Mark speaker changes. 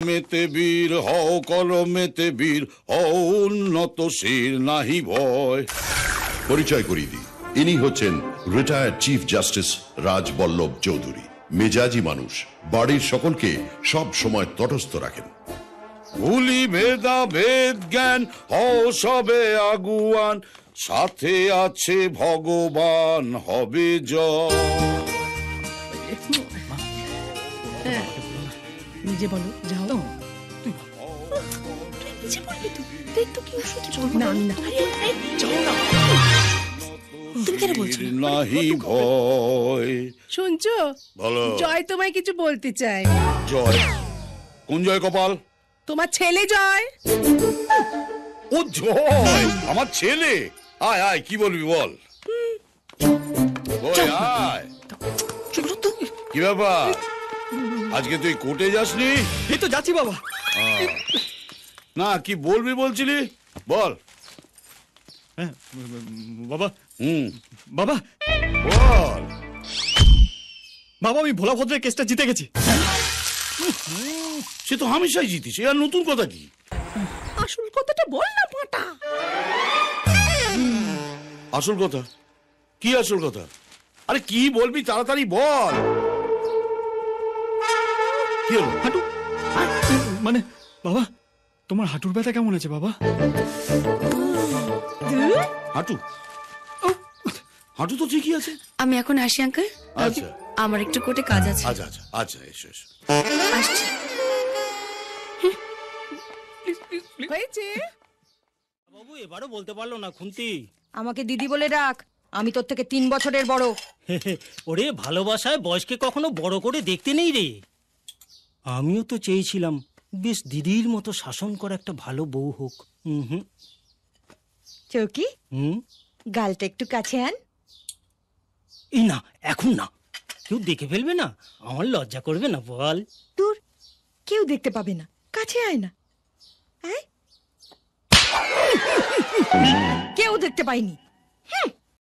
Speaker 1: মেতে বীর হও কলমেতে বীর হও উন্নত শির নাহি ভয়।
Speaker 2: পরিচয় করিয়ে দিই, ইনি হচ্ছেন retired chief justice Rajballabh Chowdhury. মেজাজি মানুষ, বাড়ির সকলকে সব সময় তটস্থ রাখেন।
Speaker 1: ভুলি ভেদা ভেদ জ্ঞান হও সবে আগুয়ান, সাথে আছে ভগবান হবে জয়।
Speaker 3: নিজে বলো, যাও
Speaker 4: নিজে বলবি তো? দেখ তো কি ওষুধ চলবে
Speaker 3: না আমি না।
Speaker 4: চল না। তুমি কেন বলছো না?
Speaker 1: নাহি ভয়।
Speaker 3: শুনছো?
Speaker 1: বলো।
Speaker 3: জয় তোমায় কিছু বলতে চাই।
Speaker 1: জয়? কোন জয় কপাল?
Speaker 3: তোমার ছেলে জয়।
Speaker 1: ও জয় আমার ছেলে। আয় আয়, কি বলবি বল। ওই আয়।
Speaker 4: চলো তো।
Speaker 1: কি ব্যাপার, আজকে তুই কোর্টে যাসনি?
Speaker 5: এই তো যাচ্ছি বাবা।
Speaker 1: না, কি বলবি বলছিলি বল।
Speaker 5: হ্যাঁ বাবা।
Speaker 1: বাবা
Speaker 5: বাবা
Speaker 1: বল।
Speaker 5: বাবা, আমি ভোলা ভদ্রের কেসটা জিতে গেছি।
Speaker 1: সে তো হামেশাই জিতিস, আর নতুন কথা কি?
Speaker 3: আসল কথাটা বল না পাটা।
Speaker 1: আসল কথা কি? আসল কথা আরে কি বলবি তাড়াতাড়ি বল। কি হলো?
Speaker 5: হাঁটু মানে বাবা, তোমার হাঁটুর ব্যথা কেমন আছে বাবা?
Speaker 1: হাঁটু? হাঁটু তো ঠিকই আছে।
Speaker 4: আমি এখন আসি আঙ্কেল।
Speaker 1: আচ্ছা
Speaker 4: আমার একটু কোর্টে কাজ আছে।
Speaker 1: আচ্ছা আচ্ছা আচ্ছা, এসো এসো।
Speaker 4: আসছি।
Speaker 3: হয়েছে?
Speaker 6: বাবু এবারও বলতে পারলো না খুন্তি।
Speaker 7: আমাকে দিদি বলে ডাক, আমি তোর থেকে 3 বছরের বড়।
Speaker 6: ওরে ভালোবাসায় বয়সকে কখনো বড় করে দেখতে নেই রে। আমিও তো চেয়েছিলাম বেশ দিদির মতো শাসন করা একটা ভালো বউ হোক। হুম
Speaker 7: চৌকি,
Speaker 6: হুম।
Speaker 7: গালটা একটু কাছে আন।
Speaker 6: এই না, এখন না, কেউ দেখে ফেলবে না, আমার লজ্জা করবে না বল।
Speaker 7: দূর, কেউ দেখতে পাবে না, কাছে আয় না। আয়। কেউ দেখতে পাইনি।